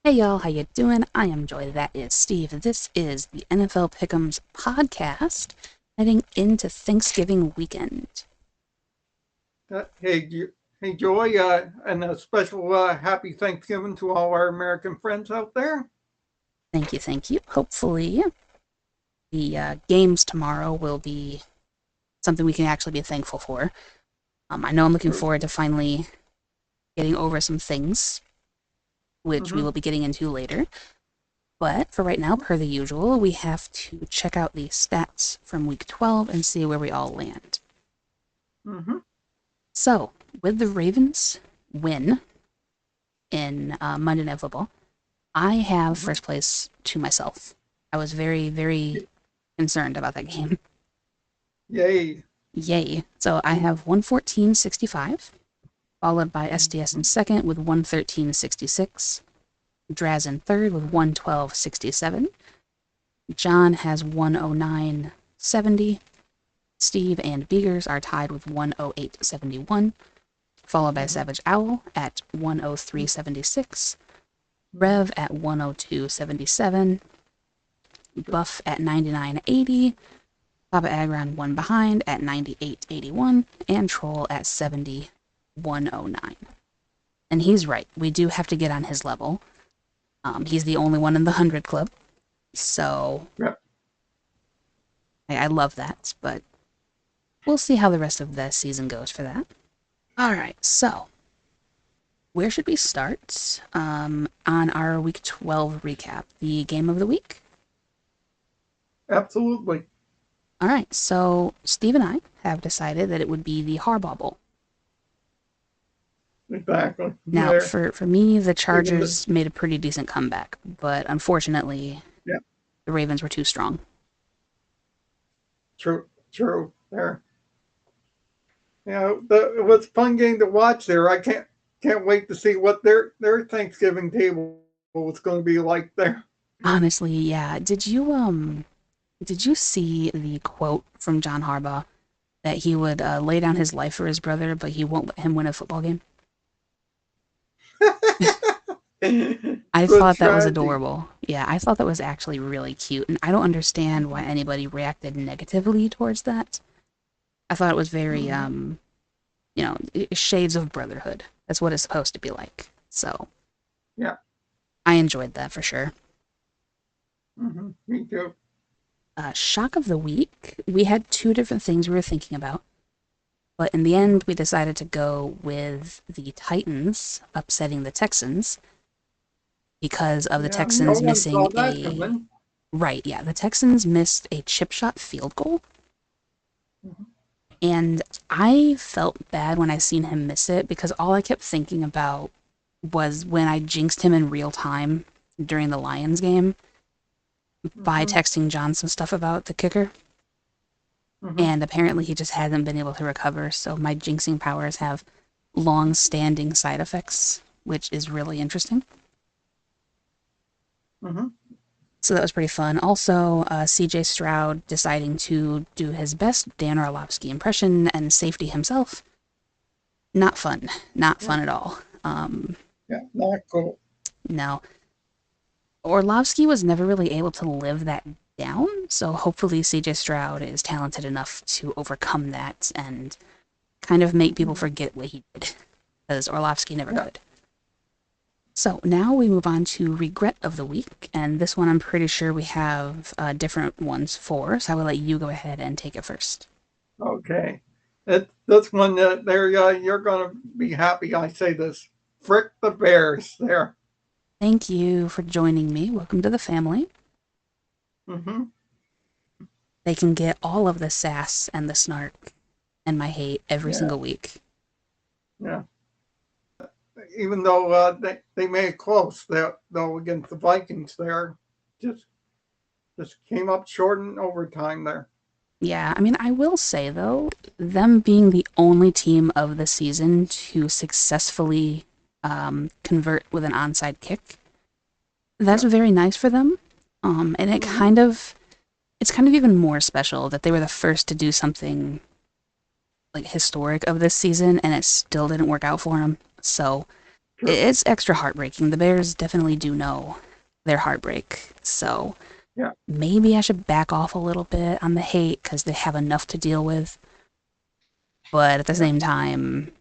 Hey y'all, how you doing? I am Joy. That is Steve. This is the NFL Pickems podcast, heading into Thanksgiving weekend. Hey, hey, Joy, and a special happy Thanksgiving to all our American friends out there. Thank you, thank you. Hopefully, the games tomorrow will be something we can actually be thankful for. I know I'm looking True. forward to finally getting over some things, which we Mm-hmm. will be getting into later. But for right now, per the usual, we have to check out the stats from week 12 and see where we all land. Mm-hmm. So, with the Ravens win in Monday Night Football, I have Mm-hmm. first place to myself. I was very, very concerned about that game. Yay. Yay. So I have 114.65, followed by SDS Mm-hmm. in second with 113.66, Draz in third with 112.67, John has 109.70, Steve and Beegers are tied with 108.71, followed by Mm-hmm. Savage Owl at 103.76, Rev at 102.77, Buff at 99.80, Papa Agron one behind at 98.81, and Troll at 71.09. And he's right. We do have to get on his level. He's the only one in the 100 club. So Yep. I love that. But we'll see how the rest of the season goes for that. All right. So where should we start on our week 12 recap? The game of the week? Absolutely. All right. So Steve and I have decided that it would be the Harbaugh Bowl. Exactly. Now, There. for me, the Even the, Chargers made a pretty decent comeback, but unfortunately, yeah. the Ravens were too strong. True. True. There. It was a fun game to watch. There. I can't wait to see what their Thanksgiving table was going to be like there. Honestly, yeah. Did you see the quote from John Harbaugh that he would lay down his life for his brother, but he won't let him win a football game? I Good thought that was strategy. adorable. Yeah, I thought that was actually really cute, and I don't understand why anybody reacted negatively towards that. I thought it was very Mm-hmm. shades of brotherhood. That's what it's supposed to be like. So Yeah. I enjoyed that for sure. Mm-hmm. Me too. Shock of the week, we had two different things we were thinking about, but in the Mm-hmm. end, we decided to go with the Titans upsetting the Texans because of the Yeah. No Texans one missing saw that a. coming. Right, yeah, the Texans missed a chip shot field goal, Mm-hmm. and I felt bad when I seen him miss it because all I kept thinking about was when I jinxed him in real time during the Lions game by Mm-hmm. texting John some stuff about the kicker. Mm-hmm. And apparently he just hasn't been able to recover. So my jinxing powers have long-standing side effects, which is really interesting. Mm-hmm. So that was pretty fun. Also, CJ Stroud deciding to do his best Dan Orlovsky impression and safety himself. Not fun. Not Yeah. fun at all. Yeah. Not cool. No. Orlovsky was never really able to live that down, so hopefully CJ Stroud is talented enough to overcome that and kind of make people Mm-hmm. forget what he did, because Orlovsky never Yeah. could. So now we move on to regret of the week, and this one I'm pretty sure we have different ones for, so I will let you go ahead and take it first. Okay. That's one that there. You're gonna be happy. I say this. Frick the Bears. There. Thank you for joining me. Welcome to the family. Mm-hmm. They can get all of the sass and the snark and my hate every Yeah. single week. Yeah. Even though they made it close, though against the Vikings, there just just came up short in overtime there. Yeah, I mean, I will say though, them being the only team of the season to successfully convert with an onside kick, that's Yeah. very nice for them. And Mm-hmm. it's kind of even more special that they were the first to do something like historic of this season, and it still didn't work out for them. So True. it's extra heartbreaking. The Bears definitely do know their heartbreak. So Yeah. maybe I should back off a little bit on the hate because they have enough to deal with. But at the Yeah. same time,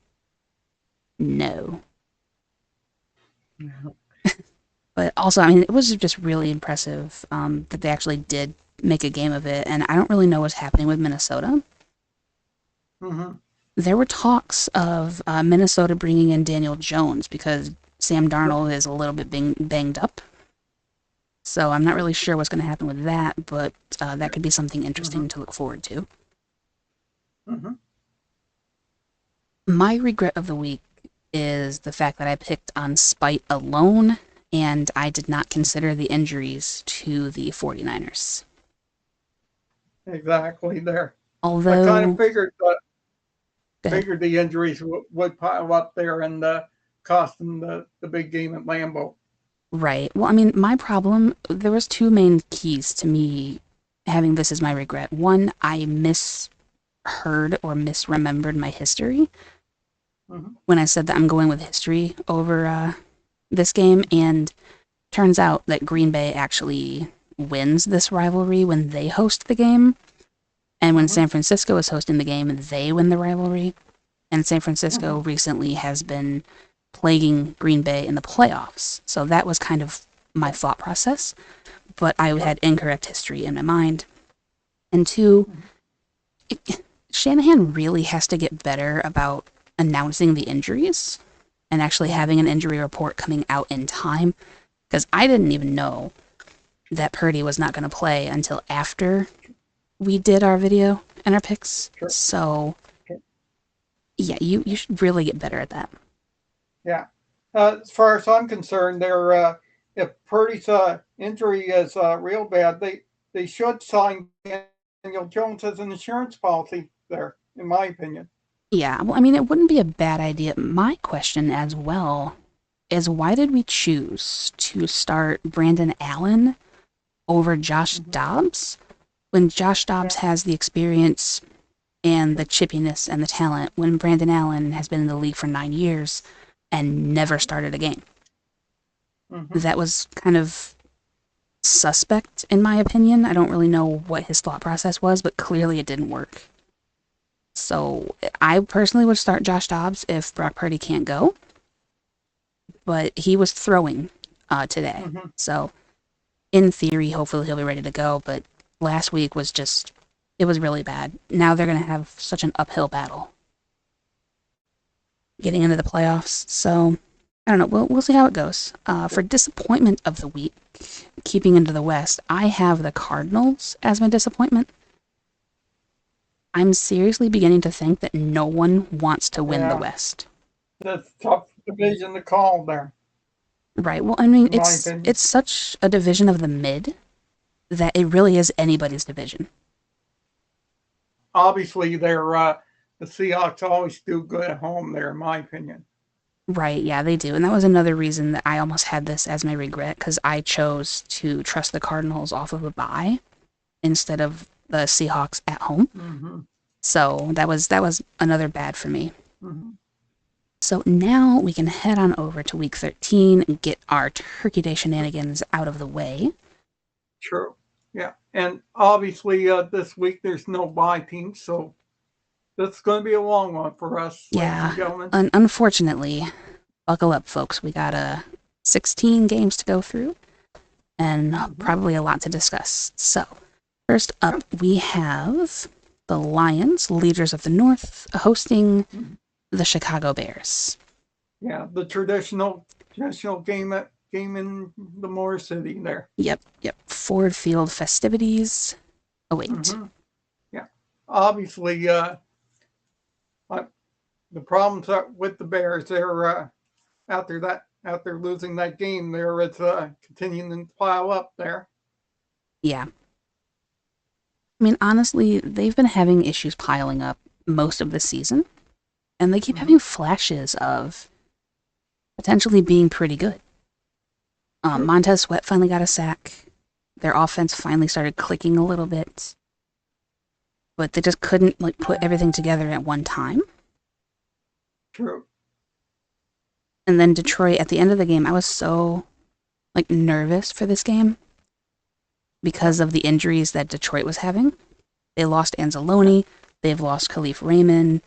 no. Yeah. But also, I mean, it was just really impressive that they actually did make a game of it. And I don't really know what's happening with Minnesota. Mm-hmm. There were talks of Minnesota bringing in Daniel Jones because Sam Yep. Darnold is a little bit banged up. So I'm not really sure what's going to happen with that, but that could be something interesting to look forward to. Mm-hmm. My regret of the week is the fact that I picked on spite alone and I did not consider the injuries to the 49ers. Exactly there. I kind of Although, figured go ahead. the injuries would pile up there and cost them the big game at Lambeau. Right. Well, I mean, my problem, there was two main keys to me having this as my regret. One, I misheard or misremembered my history Mm-hmm. when I said that I'm going with history over this game, and turns out that Green Bay actually wins this rivalry when they host the game, and when Mm-hmm. San Francisco is hosting the game, they win the rivalry. And San Francisco Mm-hmm. recently has been plaguing Green Bay in the playoffs. So that was kind of my thought process, but I Yep. had incorrect history in my mind. And two, Mm-hmm. Shanahan really has to get better about announcing the injuries and actually having an injury report coming out in time, because I didn't even know that Purdy was not going to play until after we did our video and our picks. Sure. So, Sure. yeah, you should really get better at that. Yeah. As far as I'm concerned, if Purdy's injury is real bad, they should sign Daniel Jones as an insurance policy there, in my opinion. Yeah, well, I mean, it wouldn't be a bad idea. My question as well is why did we choose to start Brandon Allen over Josh Mm-hmm. Dobbs when Josh Dobbs Yeah. has the experience and the chippiness and the talent when Brandon Allen has been in the league for 9 years and never started a game? Mm-hmm. That was kind of suspect, in my opinion. I don't really know what his thought process was, but clearly it didn't work. So I personally would start Josh Dobbs if Brock Purdy can't go, but he was throwing today. Mm-hmm. So in theory, hopefully he'll be ready to go, but last week was just, it was really bad. Now they're going to have such an uphill battle getting into the playoffs. So I don't know. We'll see how it goes. For disappointment of the week, keeping into the West, I have the Cardinals as my disappointment. I'm seriously beginning to think that no one wants to win the Yeah. West. That's a tough division to call there, Right. Well, I mean, in my opinion. it's such a division of the mid that it really is anybody's division. Obviously, the Seahawks always do good at home there, in my opinion. Right, yeah, they do. And that was another reason that I almost had this as my regret because I chose to trust the Cardinals off of a bye instead of the Seahawks at home. Mm-hmm. So that was another bad for me. Mm-hmm. So now we can head on over to week 13 and get our Turkey Day shenanigans out of the way. True. Yeah. And obviously, this week there's no bye team, so that's going to be a long one for us, ladies and gentlemen. Unfortunately, buckle up, folks. We got 16 games to go through and probably a lot to discuss. So, first up, we have the Lions, leaders of the North, hosting the Chicago Bears. Yeah, the traditional game in the Moore City there. Yep. Ford Field festivities await. Mm-hmm. Yeah. Obviously, the problems with the Bears, they're after losing that game, it's continuing to pile up there. Yeah. I mean, honestly, they've been having issues piling up most of the season, and they keep having flashes of potentially being pretty good. Montez Sweat finally got a sack. Their offense finally started clicking a little bit, but they just couldn't put everything together at one time. True. And then Detroit, at the end of the game, I was so, like, nervous for this game because of the injuries that Detroit was having. They lost Anzalone. They've lost Khalif Raymond.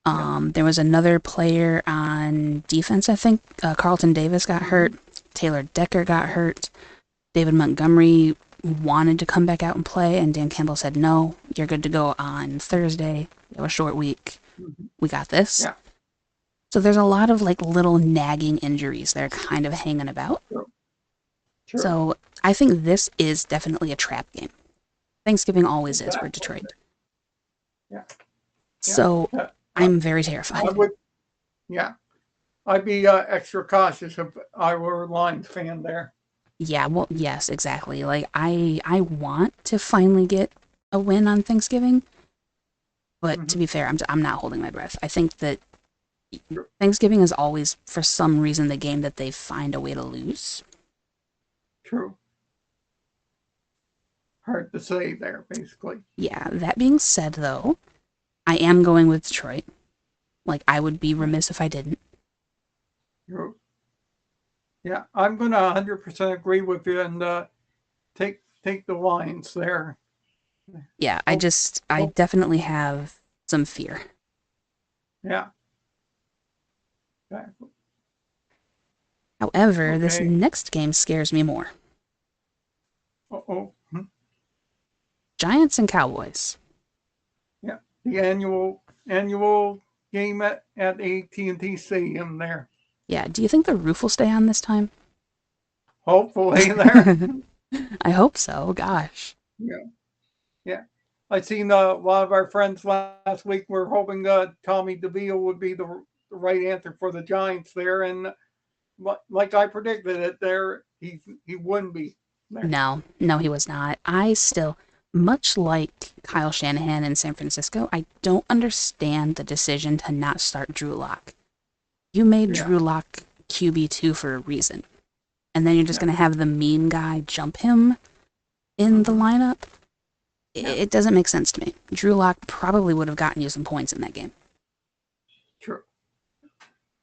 There was another player on defense, I think. Carlton Davis got hurt. Taylor Decker got hurt. David Montgomery wanted to come back out and play, and Dan Campbell said, no, you're good to go on Thursday. We have a short week. We got this. Yeah. So there's a lot of like little nagging injuries that are kind of hanging about. Sure. So I think this is definitely a trap game. Thanksgiving always is for Detroit. Yeah. So I'm very terrified. I'd be extra cautious if I were a Lions fan there. Yeah, well, yes, exactly. Like, I want to finally get a win on Thanksgiving, but to be fair, I'm not holding my breath. I think that Thanksgiving is always, for some reason, the game that they find a way to lose. True. Hard to say there, basically. Yeah, that being said, though, I am going with Detroit. Like, I would be remiss if I didn't. True. Yeah, I'm going to 100% agree with you and take the Lions there. Yeah, I definitely have some fear. Yeah. Exactly. However, this next game scares me more. Uh-oh. Giants and Cowboys. Yeah, the annual game at AT&T Stadium there. Yeah, do you think the roof will stay on this time? Hopefully there. I hope so, gosh. Yeah. I seen a lot of our friends last week were hoping Tommy DeVille would be the right answer for the Giants there, and like I predicted it there, he wouldn't be there. No, he was not. I still, much like Kyle Shanahan in San Francisco, I don't understand the decision to not start Drew Lock. You made Drew Lock QB2 for a reason. And then you're just going to have the mean guy jump him in the lineup? It doesn't make sense to me. Drew Lock probably would have gotten you some points in that game. True.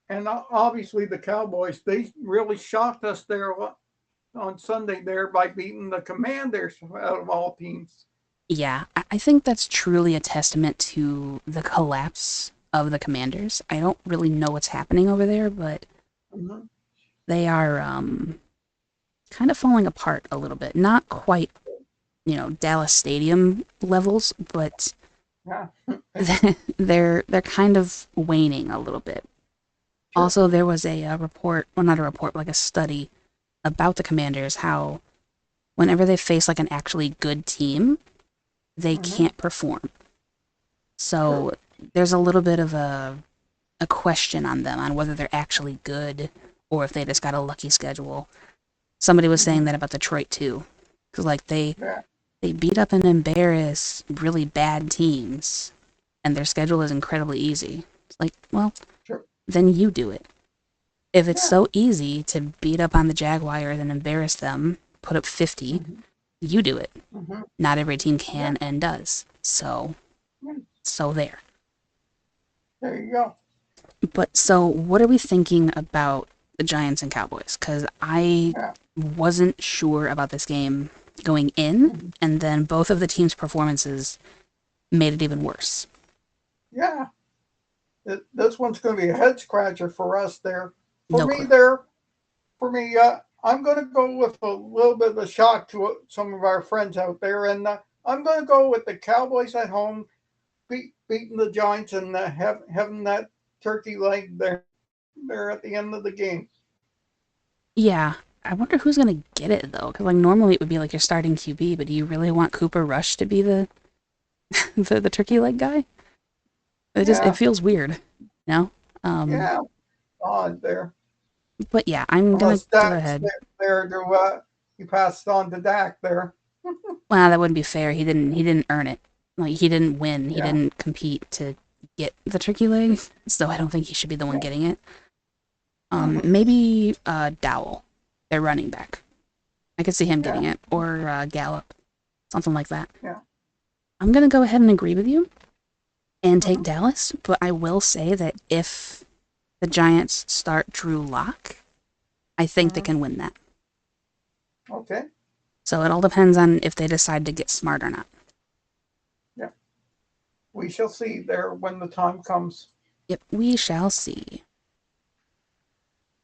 And obviously the Cowboys, they really shocked us there on Sunday there by beating the Commanders out of all teams. Yeah, I think that's truly a testament to the collapse of the Commanders. I don't really know what's happening over there, but they are kind of falling apart a little bit. Not quite, Dallas Stadium levels, but they're kind of waning a little bit. Sure. Also, there was a report, well, not a report, but like a study about the Commanders, how whenever they face like an actually good team, they can't perform. So there's a little bit of a question on them, on whether they're actually good or if they just got a lucky schedule. Somebody was saying that about Detroit too, because like they beat up and embarrass really bad teams, and their schedule is incredibly easy. It's like, well, then you do it. If it's so easy to beat up on the Jaguars and embarrass them, put up 50, you do it. Not every team can and does. So there. There you go. But so what are we thinking about the Giants and Cowboys? Because I wasn't sure about this game going in, and then both of the teams' performances made it even worse. Yeah. This one's going to be a head scratcher for us there. For me, I'm going to go with a little bit of a shock to some of our friends out there, and I'm going to go with the Cowboys at home, beating the Giants and having that turkey leg there at the end of the game. Yeah, I wonder who's going to get it, though, because like normally it would be like your starting QB, but do you really want Cooper Rush to be the the turkey leg guy? It feels weird, no? Odd there. But yeah, I'm going to go ahead. He passed on to Dak there. Well, that wouldn't be fair. He didn't earn it. Like, he didn't win. He didn't compete to get the turkey leg, so I don't think he should be the one getting it. Maybe Dowell, their running back. I could see him getting it, or Gallup, something like that. Yeah. I'm going to go ahead and agree with you and take Dallas, but I will say that if the Giants start Drew Lock, I think they can win that. Okay. So it all depends on if they decide to get smart or not. Yeah. We shall see there when the time comes. Yep, we shall see.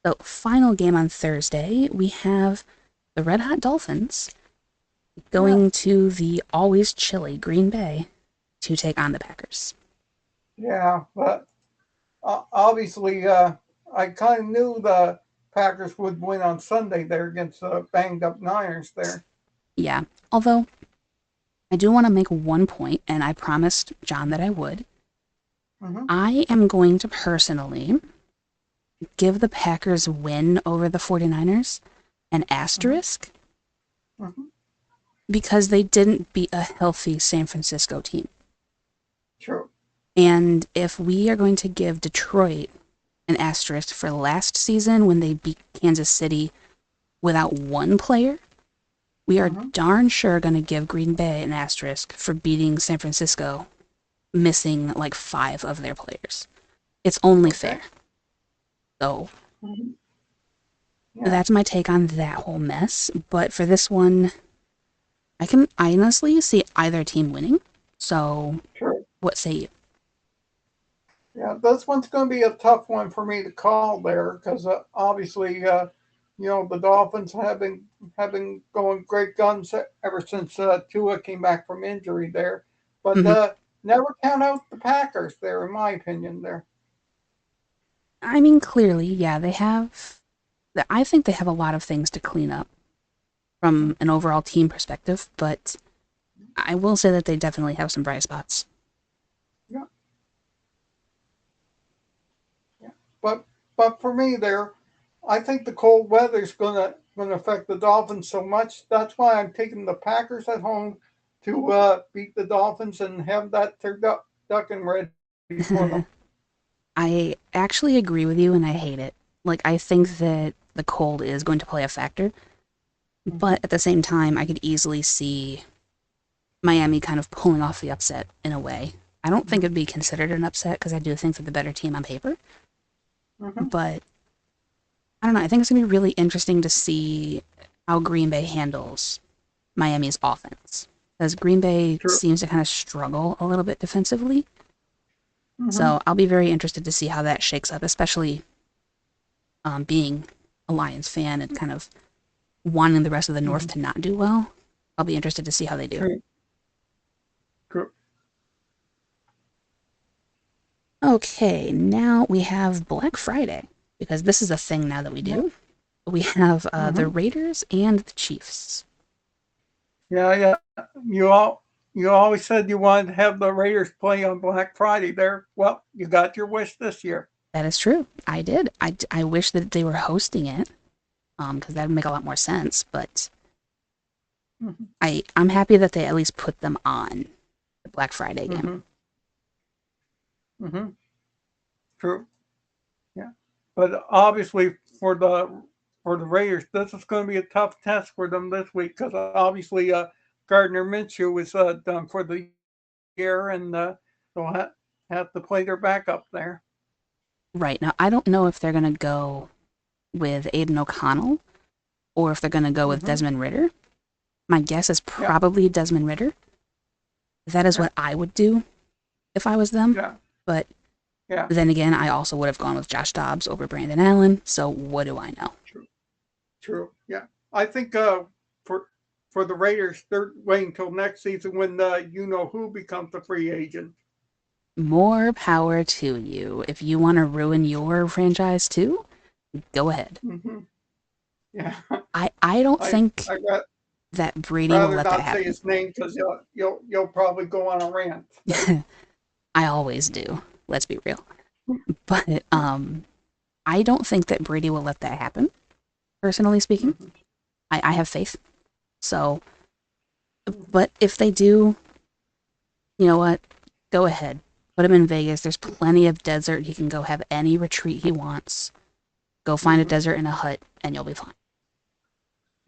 So, final game on Thursday, we have the Red Hot Dolphins going to the always chilly Green Bay to take on the Packers. Yeah, but obviously, I kind of knew the Packers would win on Sunday there against the banged up Niners there. Yeah, although I do want to make one point, and I promised John that I would. I am going to personally give the Packers win over the 49ers an asterisk because they didn't beat a healthy San Francisco team. True. And if we are going to give Detroit an asterisk for last season when they beat Kansas City without one player, we are darn sure going to give Green Bay an asterisk for beating San Francisco, missing like 5 of their players. It's only fair. So that's my take on that whole mess. But for this one, I can honestly see either team winning. So what say you? Yeah, this one's going to be a tough one for me to call there because obviously, the Dolphins have been going great guns ever since Tua came back from injury there, but never count out the Packers there, in my opinion. There, I mean, clearly, yeah, they have. I think they have a lot of things to clean up from an overall team perspective, but I will say that they definitely have some bright spots. Yeah. But for me there, I think the cold weather is gonna affect the Dolphins so much. That's why I'm taking the Packers at home to beat the Dolphins and have that ducking ready for them. I actually agree with you, and I hate it. Like, I think that the cold is going to play a factor, but at the same time, I could easily see Miami kind of pulling off the upset in a way. I don't think it'd be considered an upset because I do think they're the better team on paper. But I don't know. I think it's going to be really interesting to see how Green Bay handles Miami's offense. Because Green Bay seems to kind of struggle a little bit defensively. So I'll be very interested to see how that shakes up, especially being a Lions fan and kind of wanting the rest of the North to not do well. I'll be interested to see how they do. True. Okay, now we have Black Friday, because this is a thing now that we do. We have the Raiders and the Chiefs. Yeah. You always said you wanted to have the Raiders play on Black Friday there. Well, you got your wish this year. That is true. I did. I wish that they were hosting it, because that would make a lot more sense. But I'm happy that they at least put them on the Black Friday game. True. Yeah. But obviously for the Raiders, this is going to be a tough test for them this week because obviously Gardner Minshew is done for the year, and they'll have to play their backup there. Right. Now, I don't know if they're going to go with Aiden O'Connell or if they're going to go with Desmond Ridder. My guess is probably Desmond Ridder. That is what I would do if I was them. But then again, I also would have gone with Josh Dobbs over Brandon Allen. So what do I know? True. Yeah. I think for the Raiders, they're waiting until next season when who becomes a free agent. More power to you. If you want to ruin your franchise too, go ahead. Yeah. I don't think that Brady will let that happen. Rather not say his name because you'll probably go on a rant. I always do. Let's be real. But I don't think that Brady will let that happen. Personally speaking, I have faith. So, but if they do, you know what? Go ahead. Put him in Vegas. There's plenty of desert. He can go have any retreat he wants. Go find a desert in a hut, and you'll be fine.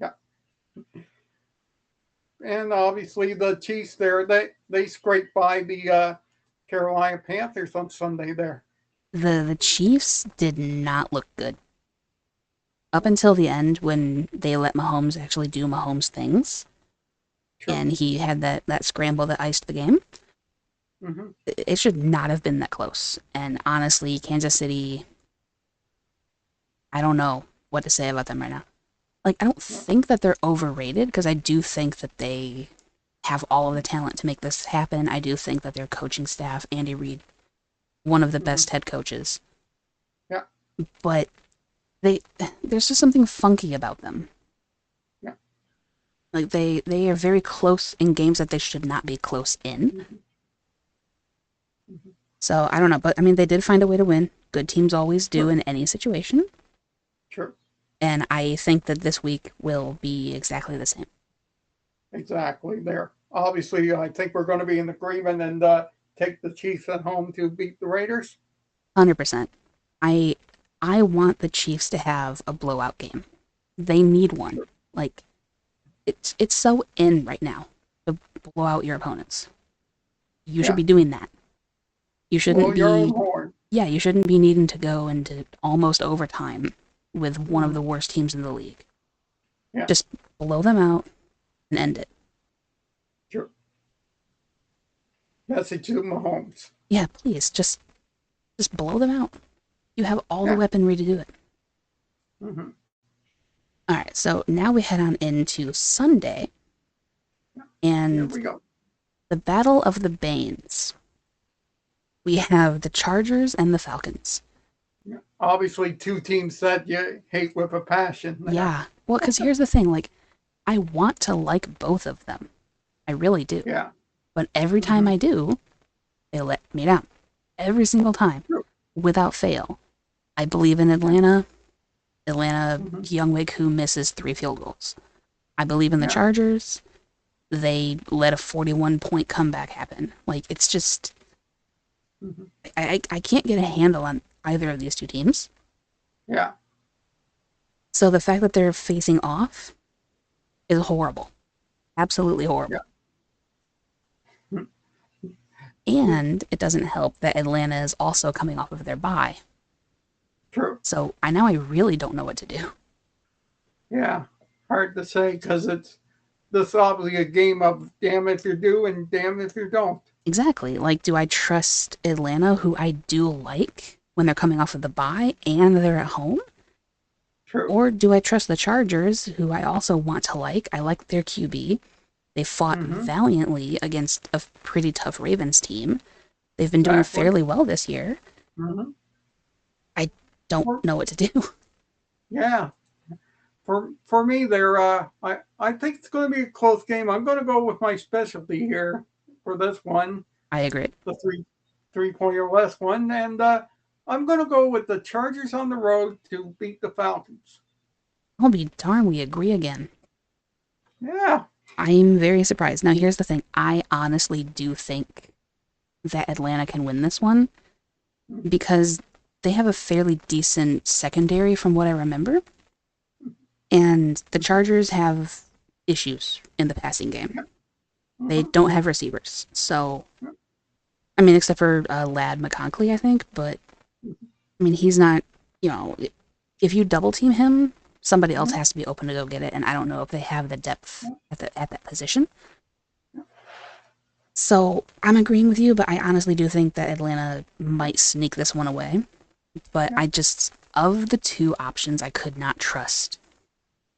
Yeah. And obviously the Chiefs there, they scraped by the Carolina Panthers on Sunday there. The Chiefs did not look good. Up until the end when they let Mahomes actually do Mahomes things, True. and he had that scramble that iced the game, it should not have been that close. And honestly, Kansas City, I don't know what to say about them right now. Like, I don't think that they're overrated, because I do think that they have all of the talent to make this happen. I do think that their coaching staff, Andy Reid, one of the best head coaches. Yeah. But there's just something funky about them. Yeah. Like, they are very close in games that they should not be close in. So, I don't know. But, I mean, they did find a way to win. Good teams always do in any situation. Sure. And I think that this week will be exactly the same. Exactly. There. Obviously, I think we're going to be in agreement and take the Chiefs at home to beat the Raiders. 100%. I want the Chiefs to have a blowout game. They need one. Like, it's so in right now to blow out your opponents. You should be doing that. You shouldn't your own be. horn. Yeah, you shouldn't be needing to go into almost overtime with one of the worst teams in the league. Yeah. Just blow them out and end it. Sure. Message to Mahomes. Yeah, please, just blow them out. You have all the weaponry to do it. All right, so now we head on into Sunday, and Here we go. the Battle of the Banes. We have the Chargers and the Falcons. Obviously, two teams that you hate with a passion. Yeah, well, because here's the thing, like, I want to like both of them. I really do. Yeah. But every time I do, they let me down. Every single time, without fail. I believe in Atlanta. Youngwick, who misses 3 field goals. I believe in the Chargers. They let a 41-point comeback happen. Like, it's just... I can't get a handle on either of these two teams. Yeah. So the fact that they're facing off is horrible. Absolutely horrible. Yeah. And it doesn't help that Atlanta is also coming off of their bye. True. So I really don't know what to do. Yeah. Hard to say, because this is obviously a game of damn if you do and damn if you don't. Exactly. Like, do I trust Atlanta, who I do like, when they're coming off of the bye and they're at home? True. Or do I trust the Chargers, who I also want to like? I like their QB. They fought valiantly against a pretty tough Ravens team. They've been doing fairly well this year. I don't know what to do. Yeah. For me, there, I think it's going to be a close game. I'm going to go with my specialty here for this one. I agree. The three-point or less one. And I'm going to go with the Chargers on the road to beat the Falcons. I'll be darned, we agree again. Yeah. I'm very surprised. Now, here's the thing. I honestly do think that Atlanta can win this one because they have a fairly decent secondary from what I remember. And the Chargers have issues in the passing game. They don't have receivers. So, I mean, except for Lad McConkey, I think. But, I mean, he's not, if you double team him, somebody else has to be open to go get it. And I don't know if they have the depth at that position. So, I'm agreeing with you, but I honestly do think that Atlanta might sneak this one away. But I just, of the two options, I could not trust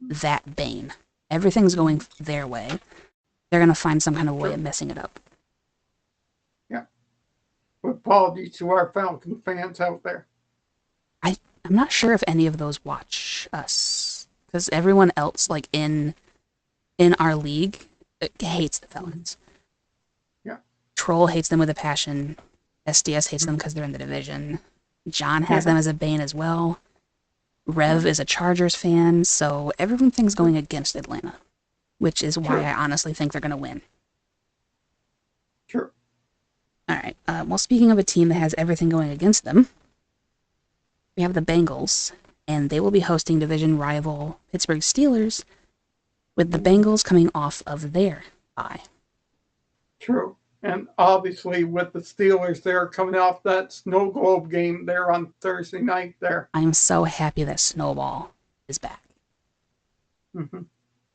that Bane. Everything's going their way. They're going to find some kind of way of messing it up. Yeah. Apologies to our Falcon fans out there. I'm not sure if any of those watch us. Because everyone else, like, in our league, hates the Falcons. Yeah. Troll hates them with a passion. SDS hates them because they're in the division. John has them as a Bane as well. Rev is a Chargers fan, so everything's going against Atlanta, which is why I honestly think they're going to win. Sure. All right. Well, speaking of a team that has everything going against them, we have the Bengals, and they will be hosting division rival Pittsburgh Steelers, with the Bengals coming off of their bye. True. And obviously, with the Steelers, they're coming off that snow globe game there on Thursday night there. I'm so happy that Snowball is back. Mm-hmm.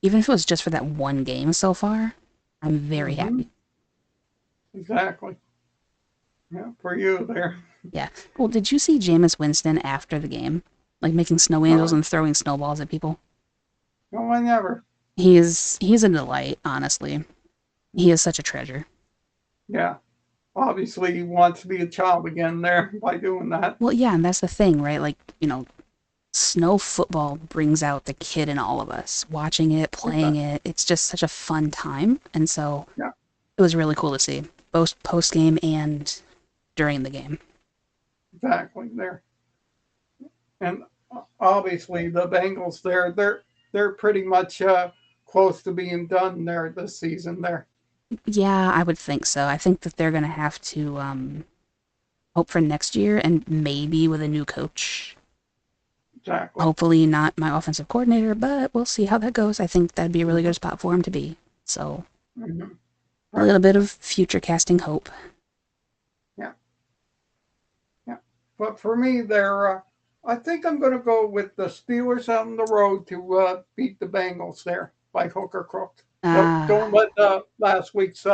Even if it was just for that one game so far, I'm very Mm-hmm. happy. Exactly. Yeah, for you there. Yeah. Well, did you see Jameis Winston after the game? Like making snow angels Uh, and throwing snowballs at people? no, I never. He's a delight, honestly. He is such a treasure. Yeah. Obviously, he wants to be a child again there by doing that. Well, yeah, and that's the thing, right? Like, snow football brings out the kid in all of us. Watching it, playing Exactly. it, it's just such a fun time. And so Yeah, it was really cool to see, both post game and during the game. exactly there. And obviously, the Bengals there, they're pretty much close to being done there this season there. Yeah, I would think so. I think that they're going to have to hope for next year and maybe with a new coach. Exactly. Hopefully not my offensive coordinator, but we'll see how that goes. I think that'd be a really Mm-hmm. good spot for him to be. So Mm-hmm. a Right. little bit of future casting hope. Yeah. Yeah. But for me, there, I think I'm going to go with the Steelers on the road to beat the Bengals there by hook or crook. Don't Ah, let last week's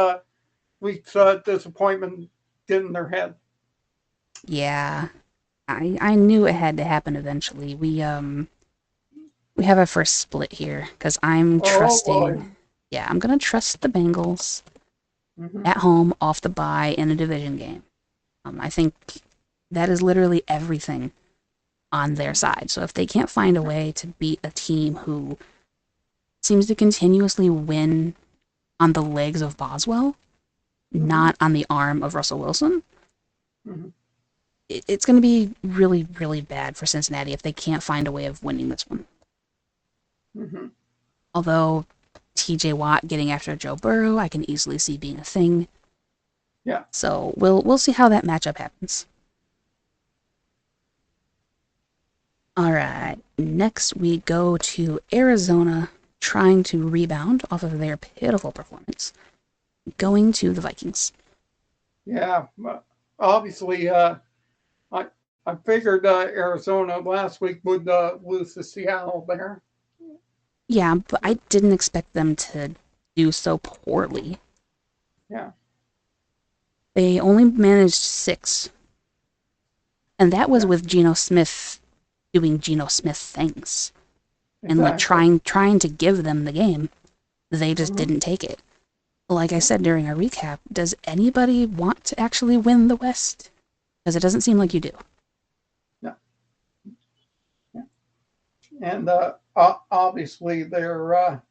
disappointment get in their head. yeah. I knew it had to happen eventually. We have our first split here because I'm Oh boy. trusting. Yeah, I'm gonna trust the Bengals Mm-hmm. at home off the bye in a division game. I think that is literally everything on their side. So if they can't find a way to beat a team who seems to continuously win on the legs of Boswell, Mm-hmm. not on the arm of Russell Wilson, Mm-hmm. it's going to be really, really bad for Cincinnati if they can't find a way of winning this one. Mm-hmm. Although TJ Watt getting after Joe Burrow, I can easily see being a thing. Yeah. So we'll see how that matchup happens. All right. Next we go to Arizona trying to rebound off of their pitiful performance, going to the Vikings. Yeah. Obviously, I I figured Arizona last week would lose to Seattle there. Yeah, but I didn't expect them to do so poorly. Yeah. They only managed 6, and that was Yeah. with Geno Smith doing Geno Smith things and like Exactly. trying to give them the game. They just Mm-hmm. didn't take it. Like I said during our recap, does anybody want to actually win the West? Because it doesn't seem like you do. Yeah. Yeah. And obviously they're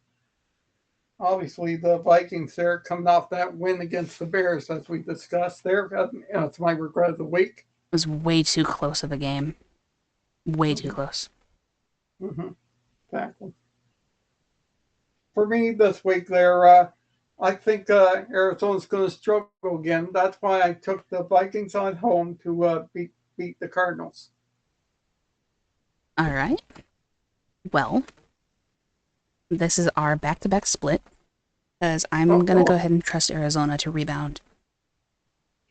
obviously the Vikings there coming off that win against the Bears as we discussed there. It's my regret of the week. It was way too close of a game. Way too Mm-hmm. close. Mm-hmm. Exactly. For me this week there, I think Arizona's going to struggle again. That's why I took the Vikings on home to beat the Cardinals. All right. Well, this is our back-to-back split because I'm Oh, gonna go oh, ahead and trust Arizona to rebound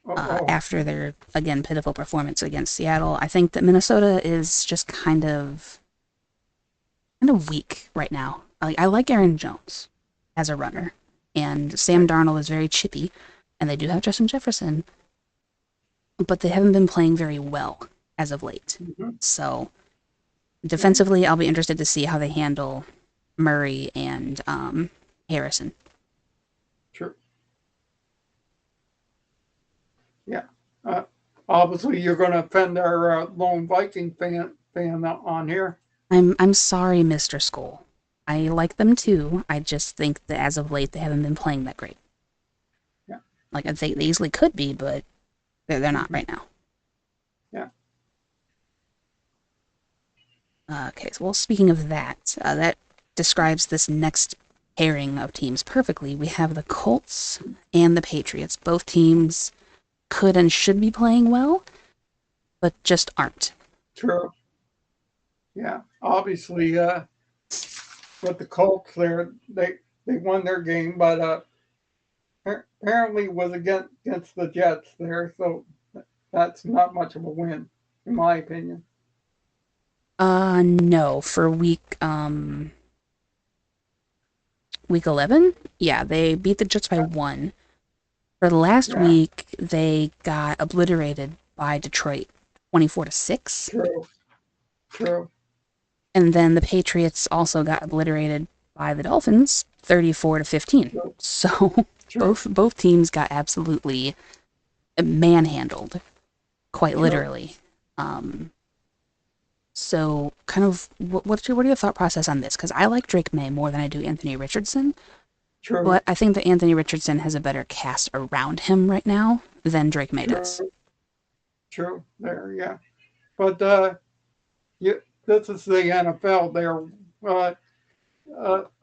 oh. after their again pitiful performance against Seattle. I think that Minnesota is just kind of weak right now. I like Aaron Jones as a runner, and Sam Right. Darnold is very chippy, and they do have Justin Jefferson, but they haven't been playing very well as of late. Mm-hmm. So Right. defensively, I'll be interested to see how they handle Murray and Harrison. Sure. Yeah. Uh, obviously, you're going to offend our lone Viking fan on here. I'm sorry, Mr. Skull. I like them too. I just think that as of late they haven't been playing that great. Yeah. Like I think they easily could be, but they're not Mm-hmm. right now. Yeah. Okay, so well, speaking of that, that describes this next pairing of teams perfectly. We have the Colts and the Patriots. Both teams could and should be playing well, but just aren't. True. Yeah. Obviously, with the Colts there, they won their game, but apparently was against the Jets there, so that's not much of a win, in my opinion. No, for week 11? Yeah, they beat the Jets by 1. For the last Yeah, week, they got obliterated by Detroit 24-6. true, true, And then the Patriots also got obliterated by the Dolphins 34-15. true, So true, both teams got absolutely manhandled, quite true, literally. So kind of what's your thought process on this? Because I like Drake May more than I do Anthony Richardson, true, but I think that Anthony Richardson has a better cast around him right now than Drake May does. true, true. There, yeah. But you, this is the NFL. There,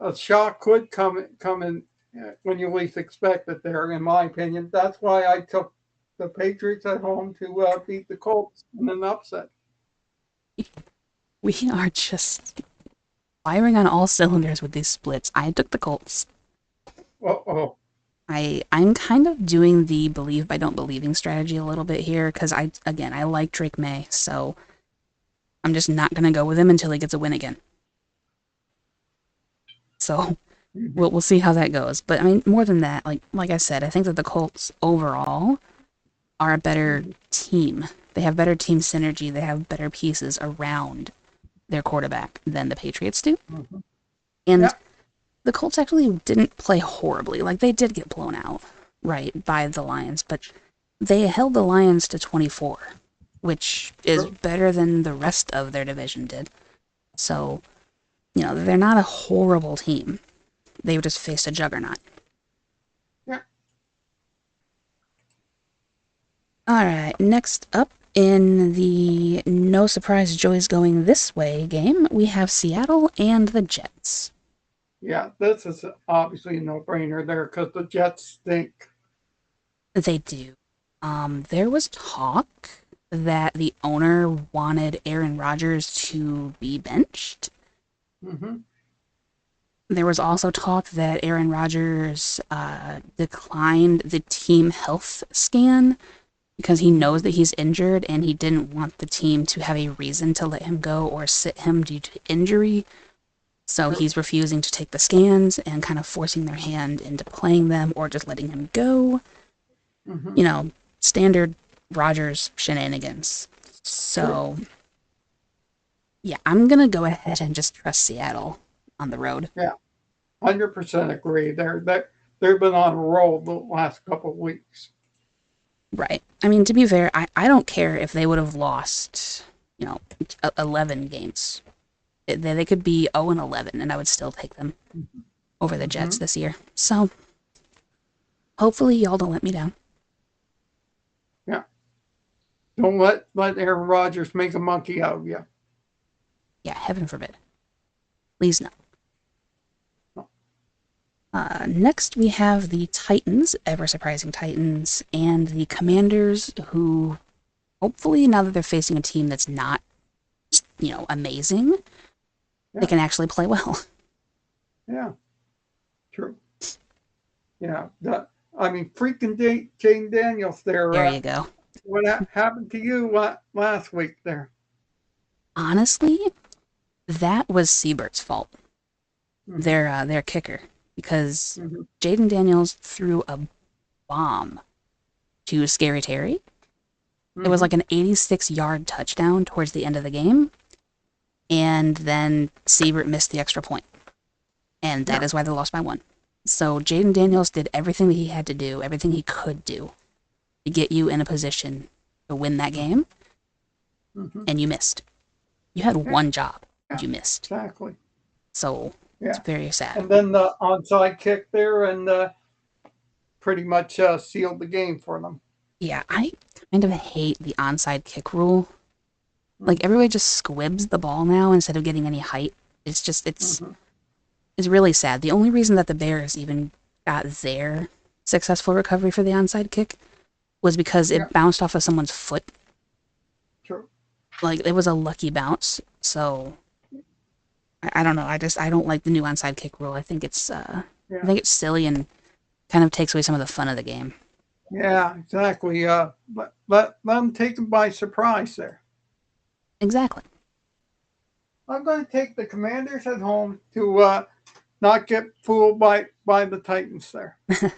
a shock could come in when you least expect it. There, in my opinion, that's why I took the Patriots at home to beat the Colts in an upset. We are just firing on all cylinders with these splits. I took the Colts. Oh, I'm kind of doing the believe by don't believing strategy a little bit here because I like Drake May, so I'm just not gonna go with him until he gets a win again. So we'll see how that goes. But I mean, more than that, like I said, I think that the Colts overall are a better team. They have better team synergy. They have better pieces around their quarterback than the Patriots do. mm-hmm. And Yeah, the Colts actually didn't play horribly. Like they did get blown out, right, by the Lions, but they held the Lions to 24, which is true. better than the rest of their division did. So, they're not a horrible team. They just faced a juggernaut. Yeah, All right, next up in the no surprise Joy's going this way game, we have Seattle and the Jets. yeah. This is obviously a no-brainer there because the Jets stink. They do. There was talk that the owner wanted Aaron Rodgers to be benched. Mm-hmm. There was also talk that Aaron Rodgers declined the team health scan because he knows that he's injured and he didn't want the team to have a reason to let him go or sit him due to injury. So True. he's refusing to take the scans and kind of forcing their hand into playing them or just letting him go. Mm-hmm. Standard Rodgers shenanigans. So, yeah, I'm going to go ahead and just trust Seattle on the road. Yeah, 100% agree. They've been on a roll the last couple of weeks. Right. I mean, to be fair, I don't care if they would have lost, 11 games. They could be 0-11, and I would still take them over the Jets this year. So, hopefully, y'all don't let me down. Yeah, don't let Aaron Rodgers make a monkey out of you. Yeah, heaven forbid. Please no. Next, we have the Titans, ever surprising Titans, and the Commanders, who hopefully, now that they're facing a team that's not, amazing, they can actually play well. Yeah, true. Yeah, freaking Jane Daniels there. There you go. What happened to you last week there? Honestly, that was Siebert's fault. Their kicker, because Jaden Daniels threw a bomb to Scary Terry. It was like an 86-yard touchdown towards the end of the game, and then Siebert missed the extra point, and that is why they lost by 1. So Jaden Daniels did everything that he had to do, everything he could do, to get you in a position to win that game, and you missed. You had one job, and you missed. Exactly. So it's very sad. And then the onside kick there, and pretty much sealed the game for them. Yeah, I kind of hate the onside kick rule. Like, everybody just squibs the ball now instead of getting any height. It's just, it's really sad. The only reason that the Bears even got their successful recovery for the onside kick was because it bounced off of someone's foot. True. Like, it was a lucky bounce, so I don't know. I don't like the new onside kick rule. I think it's silly and kind of takes away some of the fun of the game. Yeah, exactly. Let them take them by surprise there. Exactly. I'm going to take the Commanders at home to not get fooled by the Titans there. You're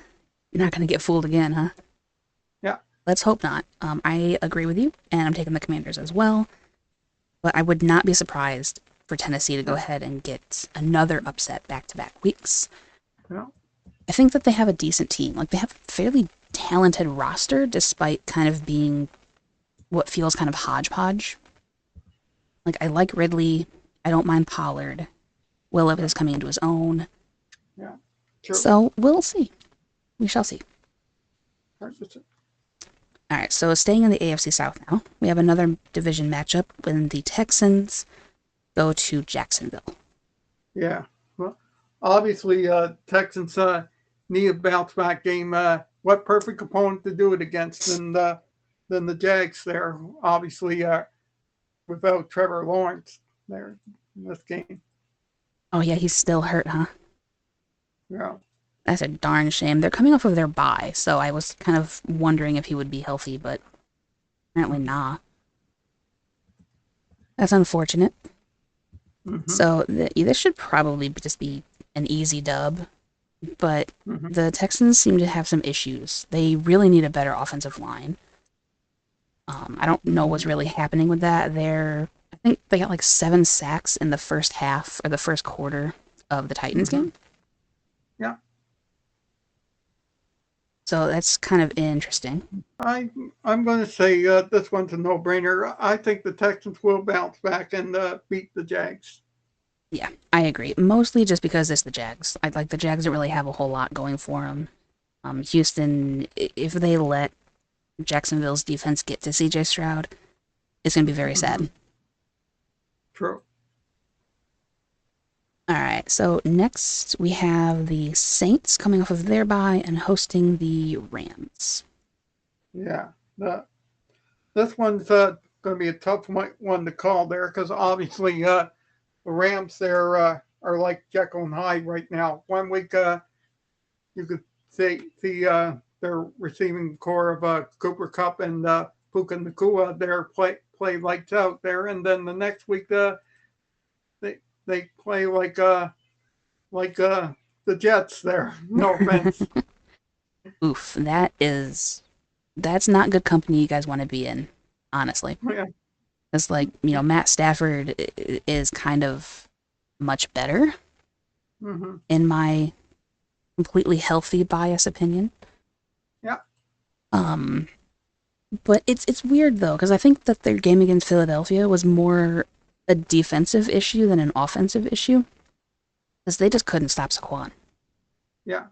not going to get fooled again, huh? Yeah. Let's hope not. I agree with you, and I'm taking the Commanders as well. But I would not be surprised for Tennessee to go ahead and get another upset back-to-back weeks. Yeah. I think that they have a decent team. Like, they have a fairly talented roster, despite kind of being what feels kind of hodgepodge. Like, I like Ridley. I don't mind Pollard. Will Levis is coming into his own. Yeah. True. So, we'll see. We shall see. All right, so staying in the AFC South now, we have another division matchup when the Texans go to Jacksonville. Yeah. Well, obviously, Texans need a bounce back game. What perfect opponent to do it against than the Jags there? Obviously, without Trevor Lawrence there in this game. Oh, yeah, he's still hurt, huh? Yeah. That's a darn shame. They're coming off of their bye, so I was kind of wondering if he would be healthy, but apparently not. That's unfortunate. Mm-hmm. So this should probably just be an easy dub, but Mm-hmm. the Texans seem to have some issues. They really need a better offensive line. I don't know what's really happening with that. I think they got like 7 sacks in the first half or the first quarter of the Titans game. Yeah. So that's kind of interesting. I'm going to say this one's a no-brainer. I think the Texans will bounce back and beat the Jags. Yeah, I agree. Mostly just because it's the Jags. I like the Jags don't really have a whole lot going for them. Houston, if they let Jacksonville's defense get to CJ Stroud, it's going to be very sad. True. All right, so next we have the Saints coming off of their bye and hosting the Rams. Yeah. This one's going to be a tough one to call there because obviously the Rams there are like Jekyll and Hyde right now. 1 week you could see their receiving core of Cooper Kupp and Puka Nacua there play lights out there, and then the next week they play like the Jets there. No offense. Oof, that's not good company you guys want to be in, honestly. Yeah. It's like, Matt Stafford is kind of much better Mm-hmm. in my completely healthy bias opinion. Yeah. But it's weird though, because I think that their game against Philadelphia was more a defensive issue than an offensive issue, because they just couldn't stop Saquon. Yeah,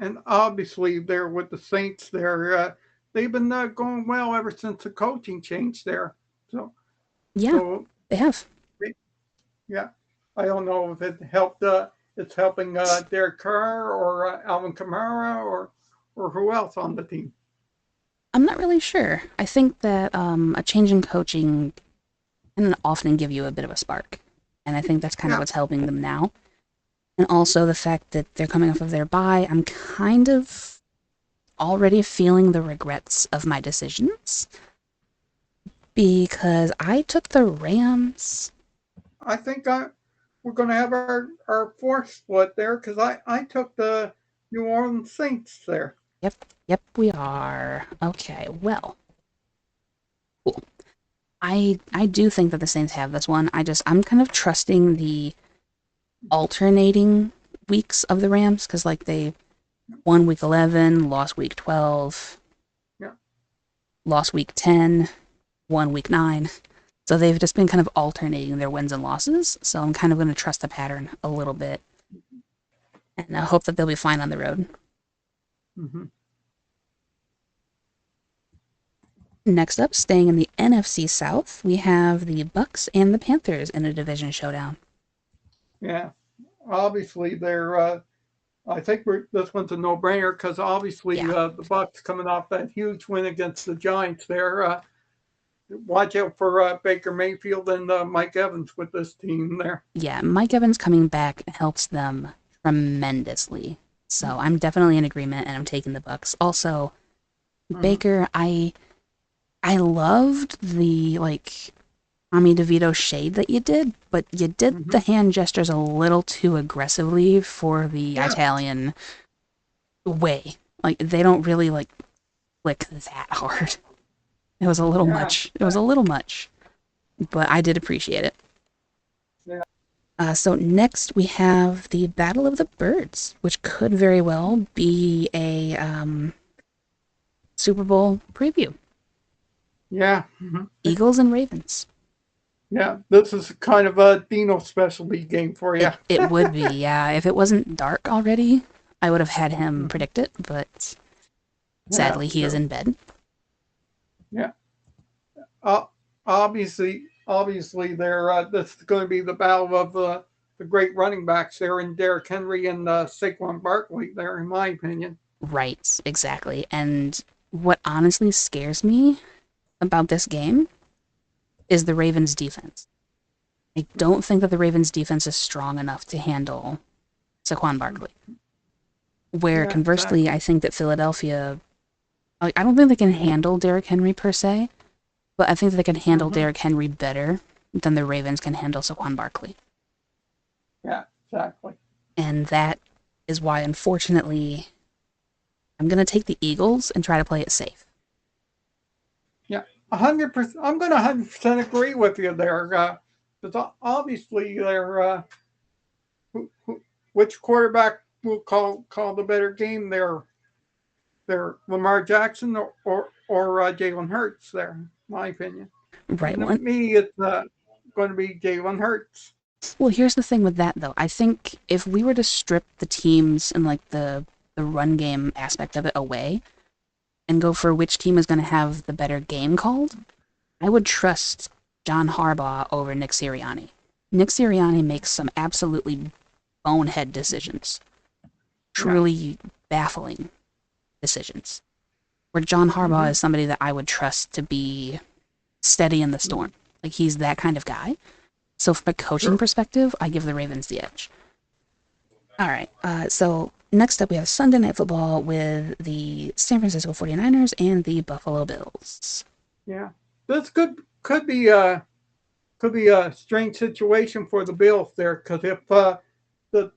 and obviously there with the Saints there, they've been going well ever since the coaching change there. So Yeah, so they have. yeah, I don't know if it helped. It's helping Derek Carr or Alvin Kamara or who else on the team. I'm not really sure. I think that a change in coaching can often give you a bit of a spark, and I think that's kind of what's helping them now. And also the fact that they're coming off of their bye, I'm kind of already feeling the regrets of my decisions because I took the Rams. I think we're going to have our fourth split there because I took the New Orleans Saints there. Yep, we are. Okay, well, cool. I do think that the Saints have this one. I'm kind of trusting the alternating weeks of the Rams because like they won week 11, lost week 12, lost week 10, won week 9. So they've just been kind of alternating their wins and losses. So I'm kind of going to trust the pattern a little bit. And I hope that they'll be fine on the road. Mm-hmm. Next up, staying in the NFC South, we have the BUCS and the Panthers in a division showdown. Yeah, obviously they're. I think this one's a no-brainer because obviously the BUCS coming off that huge win against the Giants there. Watch out for Baker Mayfield and Mike Evans with this team there. Yeah, Mike Evans coming back helps them tremendously. So I'm definitely in agreement, and I'm taking the Bucks. Also, Mhm. Baker, I loved the Tommy DeVito shade that you did, but you did the Mhm. hand gestures a little too aggressively for the Yeah. Italian way. Like they don't really flick that hard. It was a little Yeah. much. It was a little much, but I did appreciate it. Yeah. So next we have the Battle of the Birds, which could very well be a Super Bowl preview. Yeah. Mhm. Eagles and Ravens. Yeah. This is kind of a Dino specialty game for you. It would be, yeah. If it wasn't dark already, I would have had him Mhm. predict it, but Yeah. sadly he is True. in bed. Yeah. Uh, obviously, there. This is going to be the battle of the great running backs there in Derrick Henry and Saquon Barkley. There, in my opinion. Right, exactly. And what honestly scares me about this game is the Ravens defense. I don't think that the Ravens defense is strong enough to handle Saquon Barkley. Where Yeah. conversely, Exactly. I think that Philadelphia, I don't think they can handle Derrick Henry per se, but I think that they can handle Hmm. Derrick Henry better than the Ravens can handle Saquon Barkley. Yeah. Exactly. And that is why, unfortunately, I'm going to take the Eagles and try to play it safe. Yeah. 100%. I'm going to 100% agree with you there. Because obviously, there. Which quarterback will call the better game there? There, Lamar Jackson or Jalen Hurts. There, in my opinion. Right. And to me, it's going to be Jalen Hurts. Well, here's the thing with that though. I think if we were to strip the teams and the run game aspect of it away and go for which team is going to have the better game called, I would trust John Harbaugh over Nick Sirianni. Nick Sirianni makes some absolutely bonehead decisions, Yeah. truly baffling decisions. Where John Harbaugh Mm-hmm. is somebody that I would trust to be steady in the Mm-hmm. storm. Like he's that kind of guy. So from a coaching True. perspective, I give the Ravens the edge. All right. So next up, we have Sunday Night Football with the San Francisco 49ers and the Buffalo Bills. Yeah. This could be a strange situation for the Bills there because if the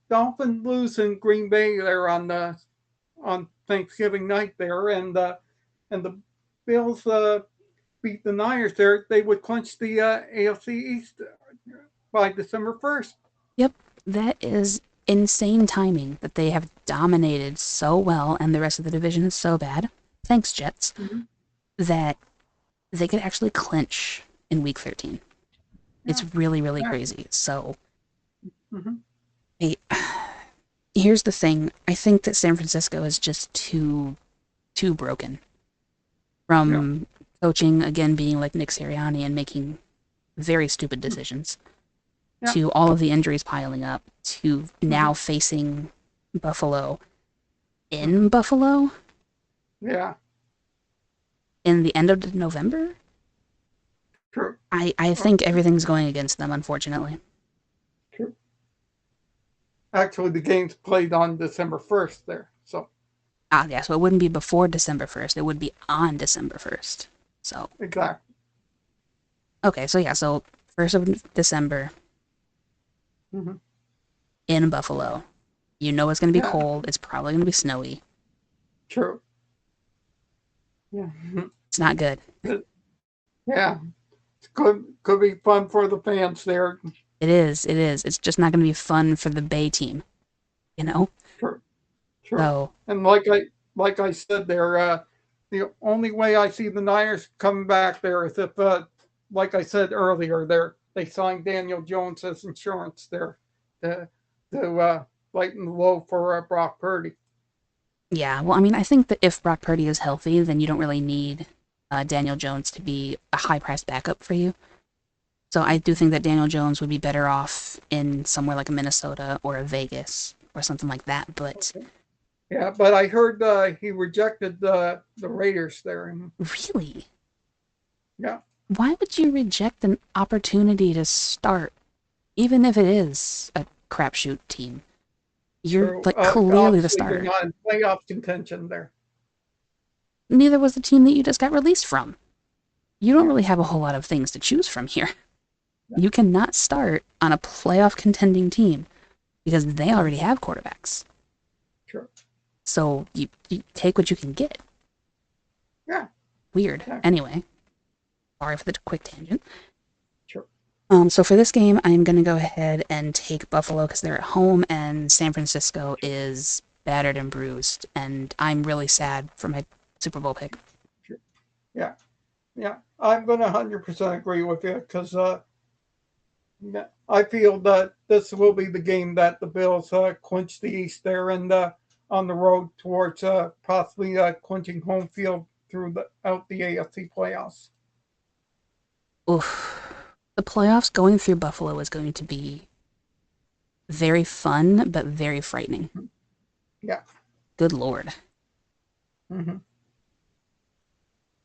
Dolphins lose in Green Bay there on Thanksgiving night there and the Bills beat the Niners there, they would clinch the AFC East by December 1st. Yep, that is insane timing that they have dominated so well and the rest of the division is so bad. Thanks, Jets. Mm-hmm. That they could actually clinch in week 13. Yeah, It's really, really exactly. crazy. So, Mm-hmm. I, here's the thing. I think that San Francisco is just too broken Yeah. from coaching again being like Nick Sirianni and making very stupid decisions Yeah. to all of the injuries piling up to Mm-hmm. now facing Buffalo Mm-hmm. in Buffalo Yeah. in the end of November. True. I Oh, think everything's going against them, unfortunately. true. Actually, the game's played on December 1st there. So Yeah, so it wouldn't be before December 1st. It would be on December 1st. So, exactly. okay, so yeah, so 1st of December Mm-hmm. in Buffalo. You know it's going to be Yeah. cold. It's probably going to be snowy. True. Yeah. It's not good. Yeah. Could be fun for the fans there. It is. It is. It's just not going to be fun for the Bay team, you know? True. True. So, And like I said there, the only way I see the Niners coming back there is if, like I said earlier, they signed Daniel Jones as insurance there to lighten the load for Brock Purdy. yeah, well, I mean, I think that if Brock Purdy is healthy, then you don't really need Daniel Jones to be a high priced backup for you. So I do think that Daniel Jones would be better off in somewhere like a Minnesota or a Vegas or something like that. But Okay. Yeah, but I heard he rejected the Raiders there. really, Yeah. why would you reject an opportunity to start, even if it is a crapshoot team? You're So like clearly the obviously you're starter. not in playoff contention there. Neither was the team that you just got released from. You don't Yeah. really have a whole lot of things to choose from here. Yeah. You cannot start on a playoff contending team because they already have quarterbacks. Sure. So you take what you can get. Yeah. Weird. Yeah. Anyway, sorry for the quick tangent. Sure. So for this game, I'm going to go ahead and take Buffalo because they're at home and San Francisco is battered and bruised. And I'm really sad for my Super Bowl pick. Sure. Yeah. Yeah. I'm going to 100% agree with you because I feel that this will be the game that the Bills clinch the East there and on the road towards possibly clinching home field throughout the AFC playoffs. Oof. The playoffs going through Buffalo is going to be very fun, but very frightening. Yeah. Good Lord. Mm-hmm.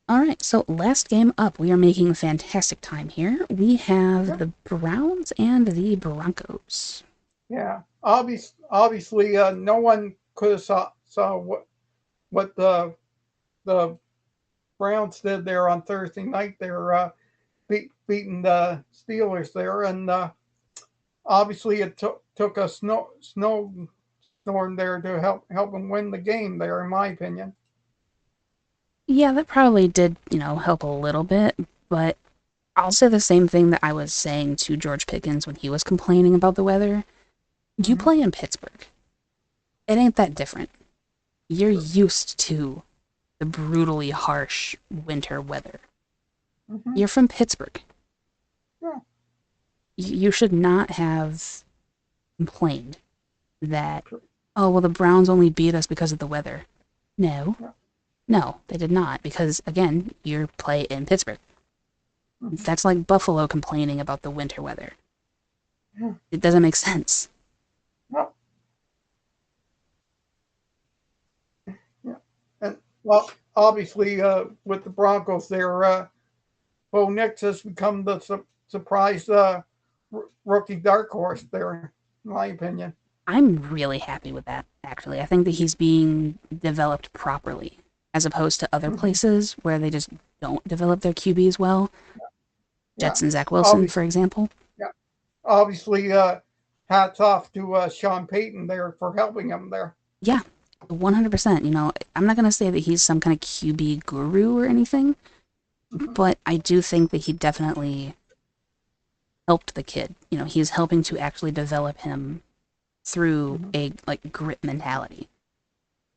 All right, so last game up, we are making fantastic time here. We have Yeah. the Browns and the Broncos. Yeah. Obviously, no one could have saw what the Browns did there on Thursday night. They're beating the Steelers there, and obviously it took a snowstorm there to help them win the game there, in my opinion. Yeah, that probably did, help a little bit, but I'll say the same thing that I was saying to George Pickens when he was complaining about the weather. You Mm-hmm. play in Pittsburgh. It ain't that different. You're Sure. used to the brutally harsh winter weather. Mm-hmm. You're from Pittsburgh. Yeah. You should not have complained that, Sure. oh, well, the Browns only beat us because of the weather. No, Yeah. no, they did not, because, again, you play in Pittsburgh. Mm-hmm. That's like Buffalo complaining about the winter weather. Yeah. It doesn't make sense. Well, yeah. And well, obviously, with the Broncos, there, Bo Nix has become the surprise rookie dark horse there, in my opinion. I'm really happy with that, actually. I think that he's being developed properly, as opposed to other Mm-hmm. places where they just don't develop their QBs well. Yeah. Jets and Zach Wilson, Obviously, for example. yeah. Obviously, hats off to Sean Payton there for helping him there. Yeah, 100%. I'm not going to say that he's some kind of QB guru or anything, Mm-hmm. but I do think that he definitely helped the kid. He's helping to actually develop him through Mm-hmm. a like grit mentality.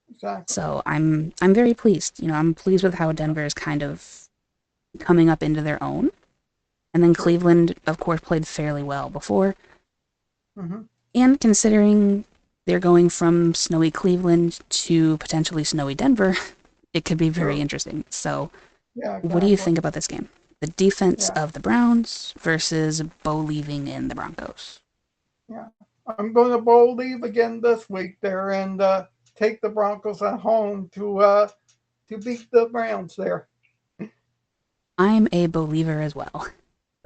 Exactly. So I'm very pleased. I'm pleased with how Denver is kind of coming up into their own. And then Sure. Cleveland, of course, played fairly well before. Mm-hmm. And considering they're going from snowy Cleveland to potentially snowy Denver, it could be very Sure. interesting. So, Yeah, what do you exactly. think about this game? The defense Yeah. of the Browns versus Bo leaving in the Broncos. Yeah. I'm going to bold leave again this week there and take the Broncos at home to beat the Browns there. I'm a believer as well.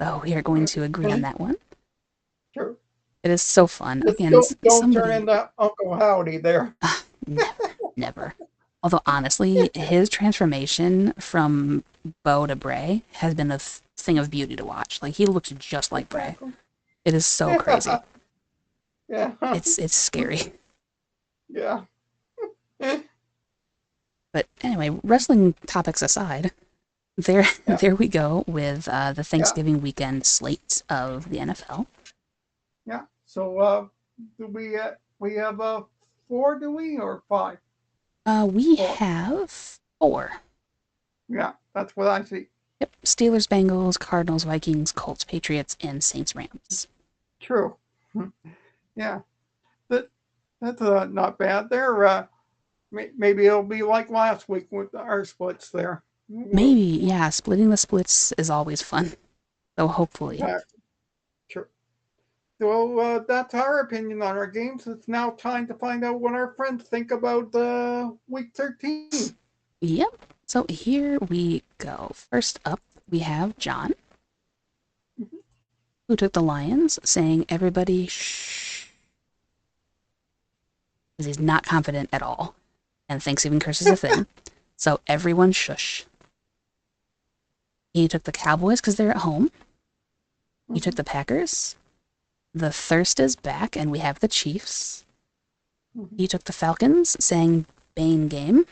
So, we are going to agree on that one. Sure. It is so fun. Just Again, don't turn somebody. into Uncle Howdy there. Never, never. Although, honestly, his transformation from Bo to Bray has been a thing of beauty to watch. Like, he looks just like Bray. Exactly. It is so crazy. Yeah. It's scary. Yeah. But anyway, wrestling topics aside, there Yeah. there we go with the Yeah. Thanksgiving weekend slate of the NFL. Yeah. So do we have 4, do we, or 5? We 4. have 4. Yeah, that's what I see. Yep, Steelers, Bengals, Cardinals, Vikings, Colts, Patriots, and Saints, Rams. True. Yeah. That that's not bad. There maybe it'll be like last week with our splits there. Maybe, yeah, splitting the splits is always fun. So hopefully. True. So that's our opinion on our games. It's now time to find out what our friends think about week 13. Yep. So here we go. First up, we have John, who took the Lions, saying, everybody shh. because he's not confident at all and Thanksgiving curse is a thing. So everyone shush. He took the Cowboys because they're at home. He took the Packers. The thirst is back, and we have the Chiefs. He took the Falcons, saying Bane game.